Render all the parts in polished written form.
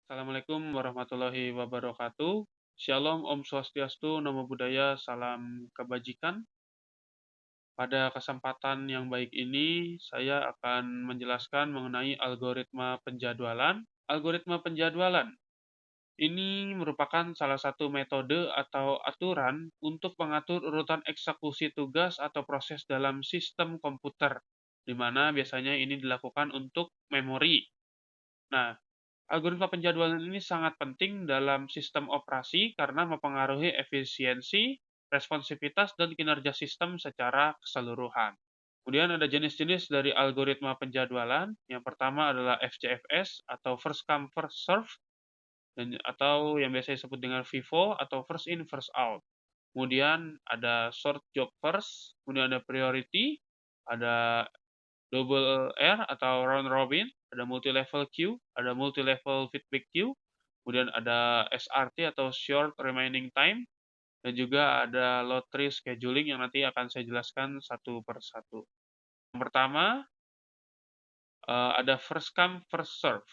Assalamualaikum warahmatullahi wabarakatuh. Shalom, Om Swastiastu, Namo Buddhaya, salam kebajikan. Pada kesempatan yang baik ini, saya akan menjelaskan mengenai algoritma penjadwalan. Algoritma penjadwalan ini merupakan salah satu metode atau aturan untuk mengatur urutan eksekusi tugas atau proses dalam sistem komputer, di mana biasanya ini dilakukan untuk memori. Nah, algoritma penjadwalan ini sangat penting dalam sistem operasi karena mempengaruhi efisiensi, responsivitas, dan kinerja sistem secara keseluruhan. Kemudian ada jenis-jenis dari algoritma penjadwalan. Yang pertama adalah FCFS atau First Come First Serve atau yang biasa disebut dengan FIFO atau First In First Out. Kemudian ada Short Job First, kemudian ada Priority, ada Double R atau round robin, ada multi-level queue, ada multi-level feedback queue, kemudian ada SRT atau short remaining time, dan juga ada load tree scheduling yang nanti akan saya jelaskan satu per satu. Yang pertama, ada first come first serve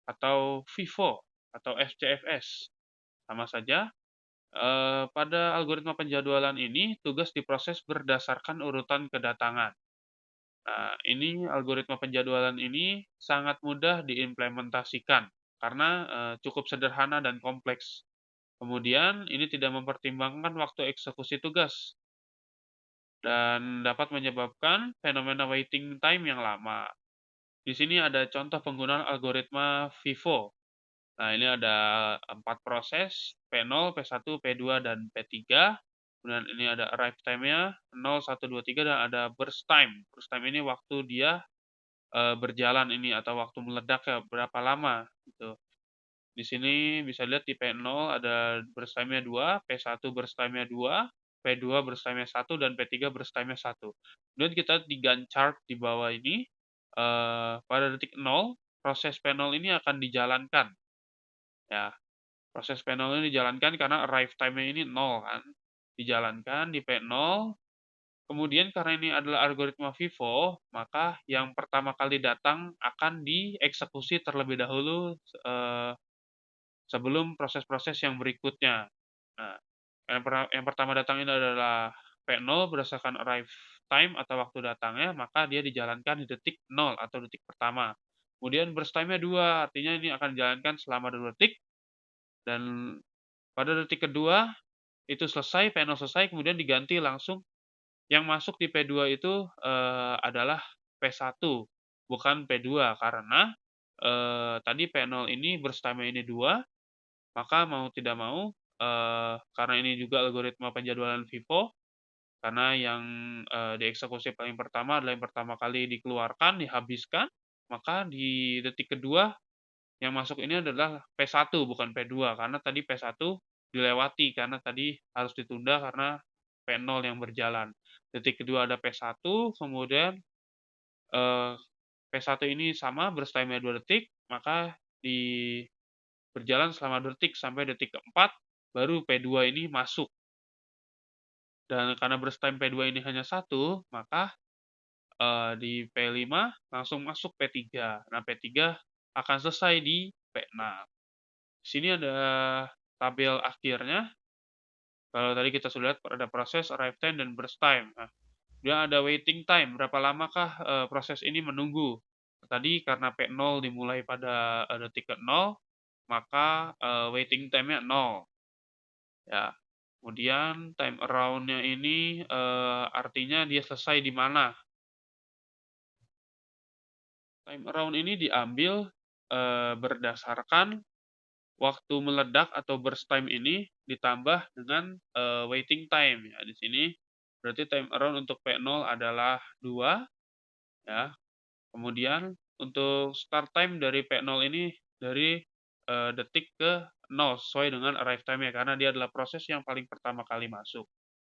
atau FIFO atau FCFS. Sama saja, pada algoritma penjadwalan ini tugas diproses berdasarkan urutan kedatangan. Nah, ini algoritma penjadwalan ini sangat mudah diimplementasikan karena, cukup sederhana dan kompleks. Kemudian ini tidak mempertimbangkan waktu eksekusi tugas dan dapat menyebabkan fenomena waiting time yang lama. Di sini ada contoh penggunaan algoritma FIFO. Nah, ini ada 4 proses, P0, P1, P2, dan P3. Kemudian ini ada arrive time-nya 0, 1, 2, 3, dan ada burst time. Burst time ini waktu dia berjalan ini atau waktu meledak ya, berapa lama gitu. Di sini bisa lihat di P0 ada burst time-nya 2, P1 burst time-nya 2, P2 burst time-nya 1, dan P3 burst time-nya 1. Kemudian kita di Gantt chart di bawah ini, pada detik 0, proses P0 ini akan dijalankan, ya. Proses P0 ini dijalankan karena arrive time-nya ini 0 kan, dijalankan di P0. Kemudian karena ini adalah algoritma FIFO, maka yang pertama kali datang akan dieksekusi terlebih dahulu, sebelum proses-proses yang berikutnya. Nah, yang pertama datang ini adalah P0 berdasarkan arrive time atau waktu datangnya, maka dia dijalankan di detik 0 atau detik pertama. Kemudian burst time-nya 2, artinya ini akan dijalankan selama 2 detik, dan pada detik kedua itu selesai, P0 selesai, kemudian diganti langsung. Yang masuk di P2 itu, adalah P1, bukan P2 karena, tadi P0 ini burst time ini 2, maka mau tidak mau, karena ini juga algoritma penjadwalan FIFO, karena yang, dieksekusi paling pertama adalah yang pertama kali dikeluarkan, dihabiskan, maka di detik kedua yang masuk ini adalah P1 bukan P2, karena tadi P1 dilewati karena tadi harus ditunda karena P0 yang berjalan. Detik kedua ada P1, kemudian, eee, P1 ini sama burst time-nya 2 detik, maka berjalan selama 2 detik sampai detik keempat, baru P2 ini masuk. Dan karena burst time P2 ini hanya satu, maka, di P5 langsung masuk P3. Nah, P3 akan selesai di P6. Di sini ada tabel akhirnya. Kalau tadi kita sudah lihat ada proses, arrive time, dan burst time. Nah, dia ada waiting time, berapa lamakah, proses ini menunggu. Tadi karena P0 dimulai pada, detik ke-0, maka, waiting time-nya 0, ya. Kemudian time around-nya ini, artinya dia selesai di mana. Time around ini diambil, berdasarkan waktu meledak atau burst time ini ditambah dengan, waiting time ya. Di sini berarti time around untuk P0 adalah 2, ya. Kemudian untuk start time dari P0 ini dari, detik ke 0 sesuai dengan arrive time-nya karena dia adalah proses yang paling pertama kali masuk.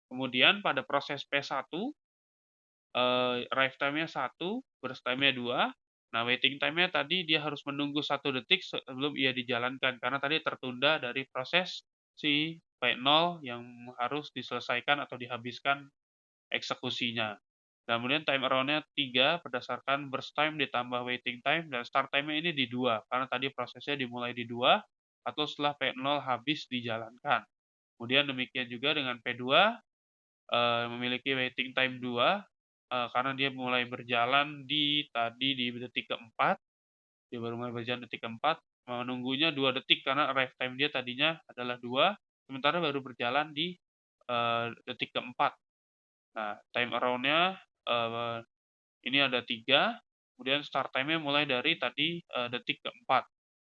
Kemudian pada proses P1, arrive time-nya 1, burst time-nya 2. Nah, waiting time-nya tadi dia harus menunggu 1 detik sebelum ia dijalankan, karena tadi tertunda dari proses si P0 yang harus diselesaikan atau dihabiskan eksekusinya. Dan kemudian time around-nya 3 berdasarkan burst time ditambah waiting time dan start time-nya ini di 2 karena tadi prosesnya dimulai di 2 atau setelah P0 habis dijalankan. Kemudian demikian juga dengan P2, memiliki waiting time 2, karena dia mulai berjalan di detik keempat, dia baru mulai berjalan detik keempat, menunggunya 2 detik karena arrive time dia tadinya adalah 2, sementara baru berjalan di, detik keempat. Nah, time around-nya, ini ada 3, kemudian start time-nya mulai dari tadi, detik keempat.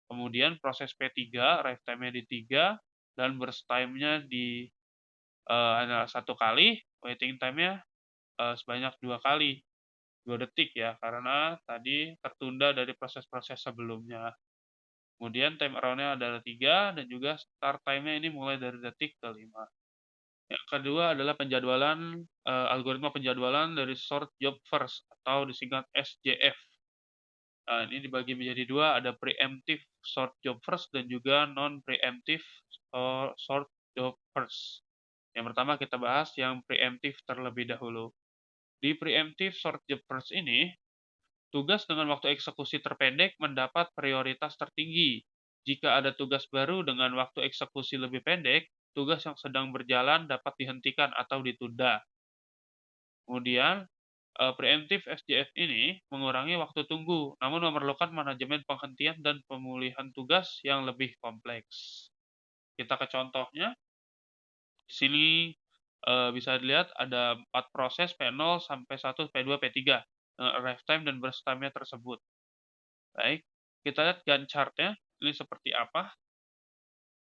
Kemudian proses P3, arrive time-nya di 3, dan burst time-nya hanya 1 kali, waiting time-nya, sebanyak 2 kali, 2 detik ya, karena tadi tertunda dari proses-proses sebelumnya. Kemudian time around-nya adalah 3 dan juga start time-nya ini mulai dari detik ke-5. Yang kedua adalah algoritma penjadwalan dari sort job first atau disingkat SJF. Nah, ini dibagi menjadi 2, ada preemptive sort job first dan juga non-preemptive sort job first. Yang pertama kita bahas yang preemptive terlebih dahulu. Di preemptive sort job first ini, tugas dengan waktu eksekusi terpendek mendapat prioritas tertinggi. Jika ada tugas baru dengan waktu eksekusi lebih pendek, tugas yang sedang berjalan dapat dihentikan atau ditunda. Kemudian, preemptive SJF ini mengurangi waktu tunggu, namun memerlukan manajemen penghentian dan pemulihan tugas yang lebih kompleks. Kita ke contohnya, di sini bisa dilihat ada 4 proses P0 sampai 1, P2, P3 dengan arrive time dan burst time-nya tersebut. Baik, kita lihat Gantt chart-nya ini seperti apa.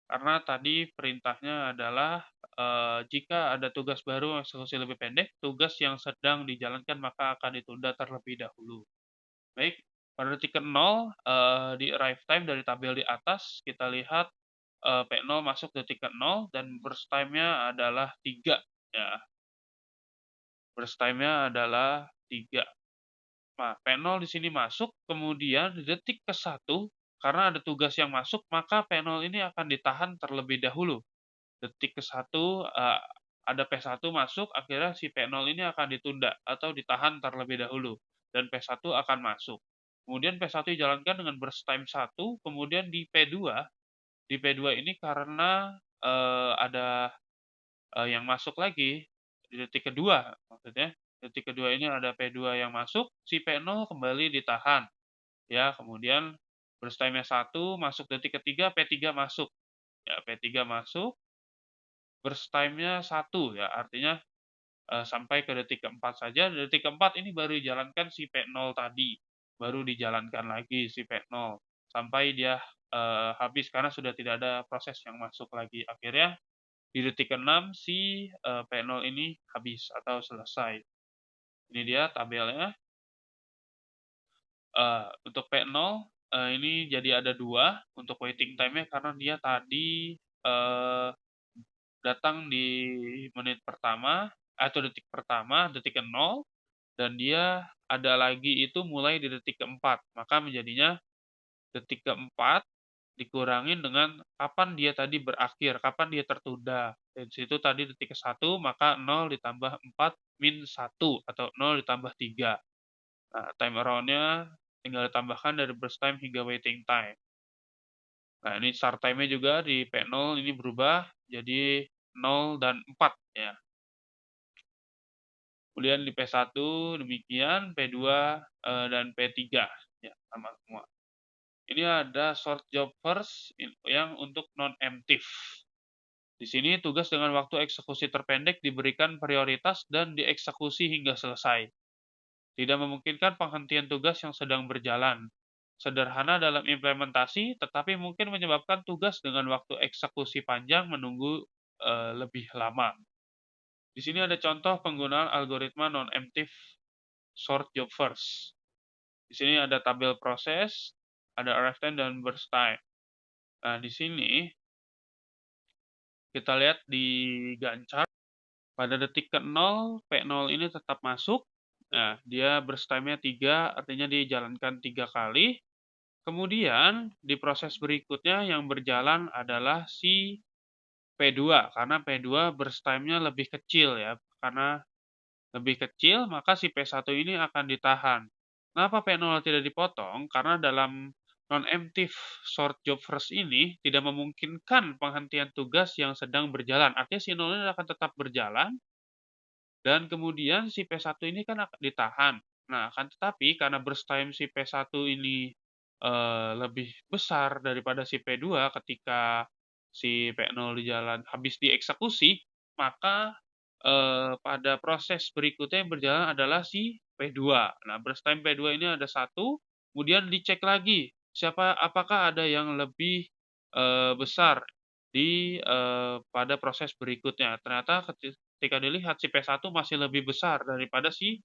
Karena tadi perintahnya adalah, jika ada tugas baru eksekusi lebih pendek, tugas yang sedang dijalankan maka akan ditunda terlebih dahulu. Baik, pada detik ke-0, di arrive time dari tabel di atas kita lihat, P0 masuk detik ke-0 dan burst time-nya adalah 3 ya, burst time-nya adalah 3. Nah, P0 di sini masuk, kemudian di detik ke-1 karena ada tugas yang masuk, maka P0 ini akan ditahan terlebih dahulu. Detik ke-1, ada P1 masuk, akhirnya si P0 ini akan ditunda atau ditahan terlebih dahulu, dan P1 akan masuk. Kemudian P1 dijalankan dengan burst time 1, kemudian di P2 ini karena, ada, yang masuk lagi, di detik kedua maksudnya, detik kedua ini ada P2 yang masuk, si P0 kembali ditahan, ya, kemudian burst time-nya 1, masuk detik ketiga, P3 masuk, ya, P3 masuk, burst time-nya 1 ya, artinya, sampai ke detik keempat saja, detik keempat ini baru dijalankan si P0 tadi, baru dijalankan lagi si P0, sampai dia, habis karena sudah tidak ada proses yang masuk lagi. Akhirnya di detik ke-6 si, P0 ini habis atau selesai. Ini dia tabelnya, untuk P0, ini jadi ada 2 untuk waiting time-nya karena dia tadi, datang di menit pertama atau detik pertama, detik ke-0, dan dia ada lagi itu mulai di detik keempat. Maka menjadinya detik keempat dikurangin dengan kapan dia tadi berakhir, kapan dia tertunda. Dari situ tadi detik ke-1, maka 0 ditambah 4 min 1 atau 0 ditambah 3. Nah, time around-nya tinggal ditambahkan dari burst time hingga waiting time. Nah, ini start time-nya juga di P0 ini berubah jadi 0 dan 4 ya. Kemudian di P1 demikian, P2, dan P3 ya, sama semua. Ini ada short job first yang untuk non-emptive. Di sini tugas dengan waktu eksekusi terpendek diberikan prioritas dan dieksekusi hingga selesai. Tidak memungkinkan penghentian tugas yang sedang berjalan. Sederhana dalam implementasi, tetapi mungkin menyebabkan tugas dengan waktu eksekusi panjang menunggu lebih lama. Di sini ada contoh penggunaan algoritma non-emptive sort job first. Di sini ada tabel proses, ada arrive time dan burst time. Nah, di sini kita lihat di Gantt chart, pada detik ke-0, P0 ini tetap masuk. Nah, dia burst time-nya 3, artinya dijalankan 3 kali. Kemudian di proses berikutnya yang berjalan adalah si P2, karena P2 burst time-nya lebih kecil ya, karena lebih kecil, maka si P1 ini akan ditahan. Kenapa P0 tidak dipotong? Karena dalam non-emptive short job first ini tidak memungkinkan penghentian tugas yang sedang berjalan. Artinya si 0 ini akan tetap berjalan dan kemudian si P1 ini kan akan ditahan. Nah, akan tetapi karena burst time si P1 ini, lebih besar daripada si P2 ketika si P0 di jalan habis dieksekusi, maka, pada proses berikutnya yang berjalan adalah si P2. Nah, burst time P2 ini ada satu, kemudian dicek lagi apakah ada yang lebih, besar pada proses berikutnya. Ternyata ketika dilihat si P1 masih lebih besar daripada si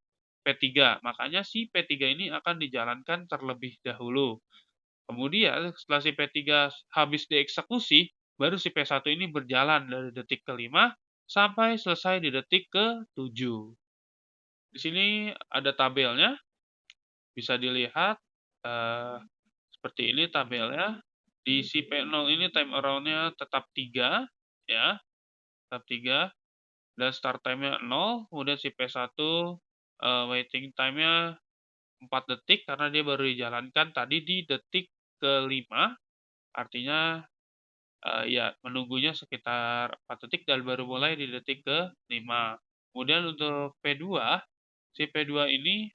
P3, makanya si P3 ini akan dijalankan terlebih dahulu. Kemudian setelah si P3 habis dieksekusi, baru si P1 ini berjalan dari detik ke-5 sampai selesai di detik ke-7. Di sini ada tabelnya, bisa dilihat, eee, seperti ini tabelnya. Di si P0 ini time around-nya tetap 3, ya, tetap 3. Dan start time-nya 0, kemudian si P1, waiting time-nya 4 detik karena dia baru dijalankan tadi di detik ke-5, artinya, ya menunggunya sekitar 4 detik dan baru mulai di detik ke-5. Kemudian untuk P2, si P2 ini,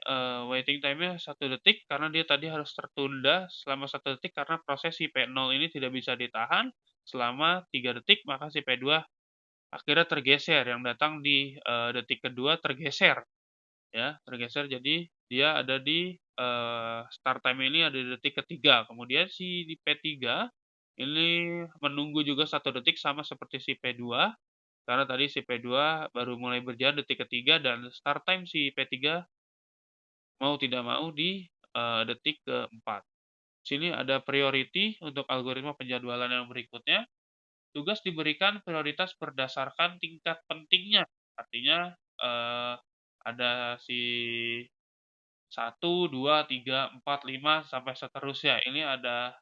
waiting time-nya 1 detik karena dia tadi harus tertunda selama 1 detik karena proses si P0 ini tidak bisa ditahan selama 3 detik, maka si P2 akhirnya tergeser, yang datang di, detik kedua tergeser, ya, tergeser jadi dia ada di, start time ini ada di detik ketiga. Kemudian si di P3 ini menunggu juga 1 detik sama seperti si P2, karena tadi si P2 baru mulai berjalan detik ketiga dan start time si P3 mau tidak mau di, detik keempat. Sini ada priority untuk algoritma penjadwalan yang berikutnya. Tugas diberikan prioritas berdasarkan tingkat pentingnya. Artinya, ada si 1, 2, 3, 4, 5 sampai seterusnya. Ini ada,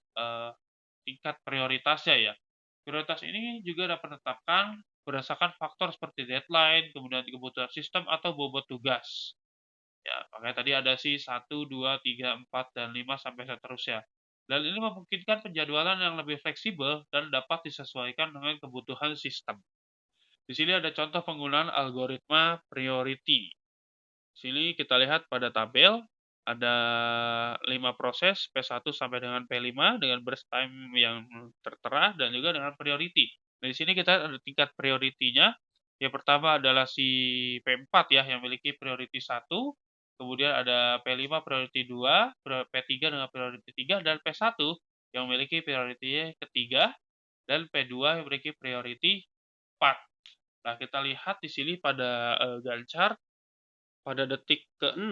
tingkat prioritasnya ya. Prioritas ini juga dapat ditetapkan berdasarkan faktor seperti deadline, kemudian kebutuhan sistem atau bobot tugas. Ya, makanya tadi ada si 1, 2, 3, 4 dan 5 sampai seterusnya. Dan ini memungkinkan penjadwalan yang lebih fleksibel dan dapat disesuaikan dengan kebutuhan sistem. Di sini ada contoh penggunaan algoritma priority. Di sini kita lihat pada tabel, ada 5 proses P1 sampai dengan P5 dengan burst time yang tertera dan juga dengan priority. Nah, di sini kita ada tingkat priority-nya. Yang pertama adalah si P4 ya yang memiliki priority 1, kemudian ada P5 priority 2, P3 dengan priority 3, dan P1 yang memiliki priority ketiga, dan P2 yang memiliki priority 4. Nah, kita lihat di sini pada, Gantt chart, pada detik ke-0,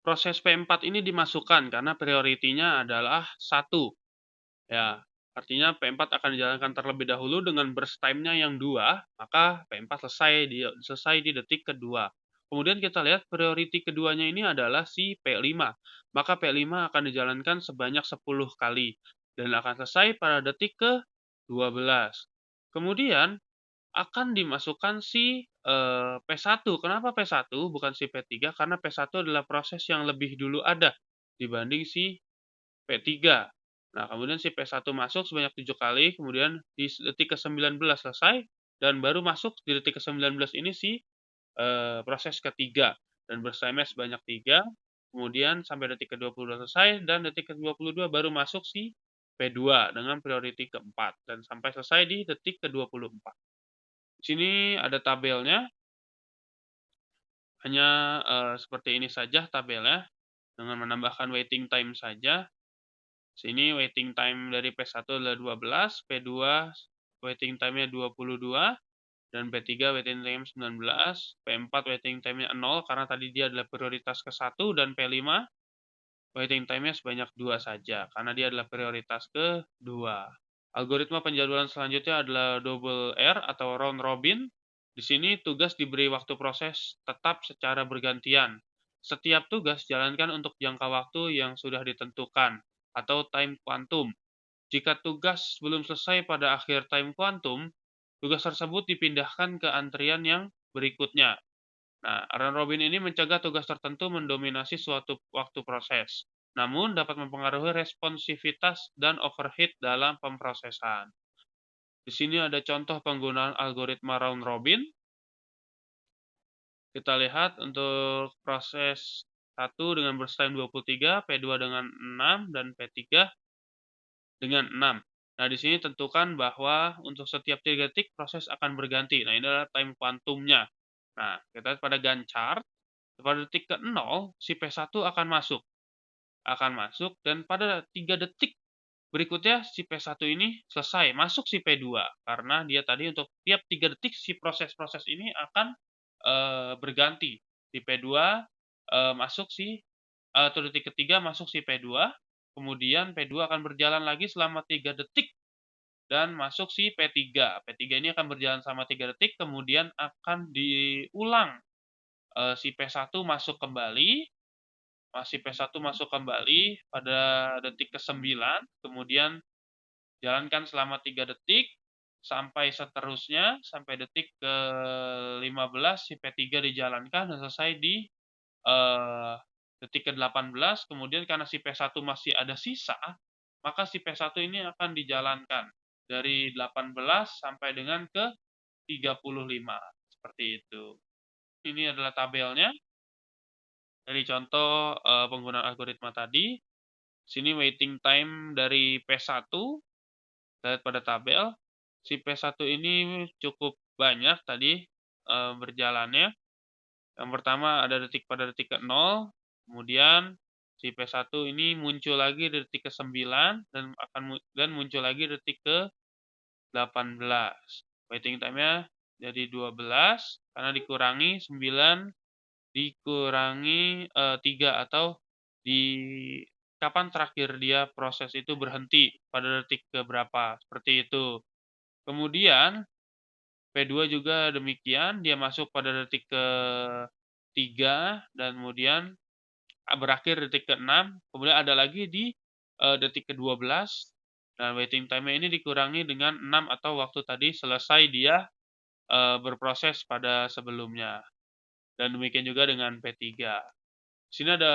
proses P4 ini dimasukkan karena priority-nya adalah 1, ya. Artinya P4 akan dijalankan terlebih dahulu dengan burst time-nya yang 2, maka P4 selesai di detik kedua. Kemudian kita lihat priority keduanya ini adalah si P5, maka P5 akan dijalankan sebanyak 10 kali dan akan selesai pada detik ke-12. Kemudian akan dimasukkan si, P1. Kenapa P1 bukan si P3? Karena P1 adalah proses yang lebih dulu ada dibanding si P3. Nah, kemudian si P1 masuk sebanyak 7 kali, kemudian di detik ke-19 selesai, dan baru masuk di detik ke-19 ini si, proses ketiga dan bersama sebanyak 3, kemudian sampai detik ke-22 selesai, dan detik ke-22 baru masuk si P2 dengan priority keempat dan sampai selesai di detik ke-24. Di sini ada tabelnya, hanya, seperti ini saja tabelnya, dengan menambahkan waiting time saja. Sini waiting time dari P1 adalah 12, P2 waiting time-nya 22, dan P3 waiting time 19, P4 waiting time-nya 0 karena tadi dia adalah prioritas ke-1, dan P5 waiting time-nya sebanyak 2 saja karena dia adalah prioritas ke-2. Algoritma penjadwalan selanjutnya adalah double R atau round robin. Di sini tugas diberi waktu proses tetap secara bergantian. Setiap tugas jalankan untuk jangka waktu yang sudah ditentukan atau time quantum. Jika tugas belum selesai pada akhir time quantum, tugas tersebut dipindahkan ke antrian yang berikutnya. Nah, round robin ini mencegah tugas tertentu mendominasi suatu waktu proses, namun dapat mempengaruhi responsivitas dan overheat dalam pemrosesan. Di sini ada contoh penggunaan algoritma round robin. Kita lihat untuk proses 1 dengan burst time 23, P2 dengan 6, dan P3 dengan 6. Nah, di sini tentukan bahwa untuk setiap 3 detik proses akan berganti. Nah, ini adalah time kuantumnya. Nah, kita lihat pada Gantt chart, pada detik ke-0 si P1 akan masuk dan pada 3 detik berikutnya si P1 ini selesai, masuk si P2 karena dia tadi untuk tiap 3 detik si proses-proses ini akan, berganti. Si P2, masuk si atau detik ketiga masuk si P2, kemudian P2 akan berjalan lagi selama 3 detik dan masuk si P3. P3 ini akan berjalan selama 3 detik, kemudian akan diulang, si P1 masuk kembali, si P1 masuk kembali pada detik ke-9, kemudian jalankan selama 3 detik, sampai seterusnya, sampai detik ke-15 si P3 dijalankan dan selesai di, detik ke-18, kemudian karena si P1 masih ada sisa, maka si P1 ini akan dijalankan dari 18 sampai dengan ke-35, seperti itu. Ini adalah tabelnya dari contoh, penggunaan algoritma tadi. Sini waiting time dari P1, kita lihat pada tabel, si P1 ini cukup banyak tadi, berjalannya. Yang pertama ada pada detik ke-0, kemudian si P1 ini muncul lagi di detik ke-9 dan muncul lagi di detik ke-18. Waiting time-nya jadi 12 karena dikurangi 9 dikurangi, 3 atau di kapan terakhir dia proses itu berhenti, pada detik ke berapa, seperti itu. Kemudian P2 juga demikian, dia masuk pada detik ke-3 dan kemudian, berakhir detik ke-6, kemudian ada lagi di, detik ke-12 dan waiting time-nya ini dikurangi dengan 6 atau waktu tadi selesai dia, berproses pada sebelumnya. Dan demikian juga dengan P3. Di sini ada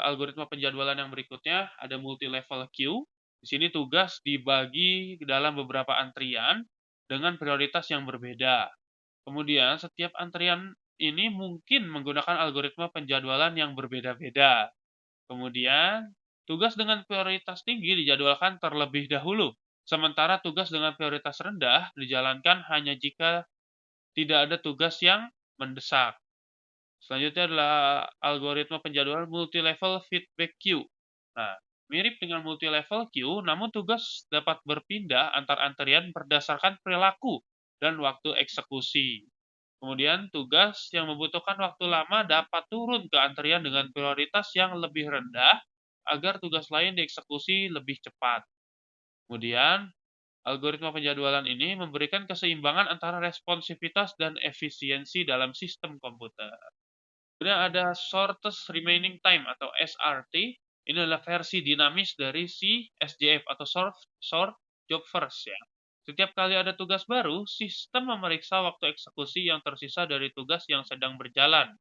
algoritma penjadwalan yang berikutnya, ada multi-level queue. Di sini tugas dibagi ke dalam beberapa antrian dengan prioritas yang berbeda. Kemudian setiap antrian ini mungkin menggunakan algoritma penjadwalan yang berbeda-beda. Kemudian, tugas dengan prioritas tinggi dijadwalkan terlebih dahulu, sementara tugas dengan prioritas rendah dijalankan hanya jika tidak ada tugas yang mendesak. Selanjutnya adalah algoritma penjadwalan multi-level feedback queue. Nah, mirip dengan multi-level queue, namun tugas dapat berpindah antar antrian berdasarkan perilaku dan waktu eksekusi. Kemudian, tugas yang membutuhkan waktu lama dapat turun ke antrian dengan prioritas yang lebih rendah agar tugas lain dieksekusi lebih cepat. Kemudian, algoritma penjadwalan ini memberikan keseimbangan antara responsivitas dan efisiensi dalam sistem komputer. Kemudian ada shortest remaining time atau SRT. Ini adalah versi dinamis dari si SJF atau short job first ya. Setiap kali ada tugas baru, sistem memeriksa waktu eksekusi yang tersisa dari tugas yang sedang berjalan.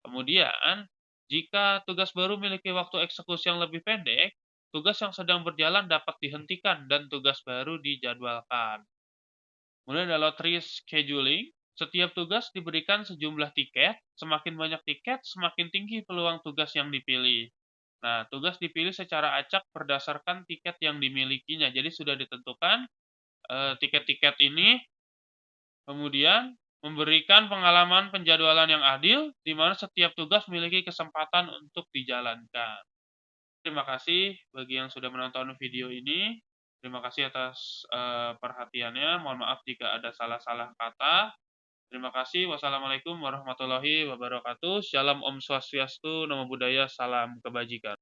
Kemudian, jika tugas baru memiliki waktu eksekusi yang lebih pendek, tugas yang sedang berjalan dapat dihentikan dan tugas baru dijadwalkan. Kemudian ada lottery scheduling. Setiap tugas diberikan sejumlah tiket, semakin banyak tiket, semakin tinggi peluang tugas yang dipilih. Nah, tugas dipilih secara acak berdasarkan tiket yang dimilikinya. Jadi sudah ditentukan tiket-tiket ini, kemudian memberikan pengalaman penjadwalan yang adil, di mana setiap tugas memiliki kesempatan untuk dijalankan. Terima kasih bagi yang sudah menonton video ini. Terima kasih atas perhatiannya. Mohon maaf jika ada salah-salah kata. Terima kasih. Wassalamualaikum warahmatullahi wabarakatuh. Shalom Om Swastiastu, Namo Buddhaya, salam kebajikan.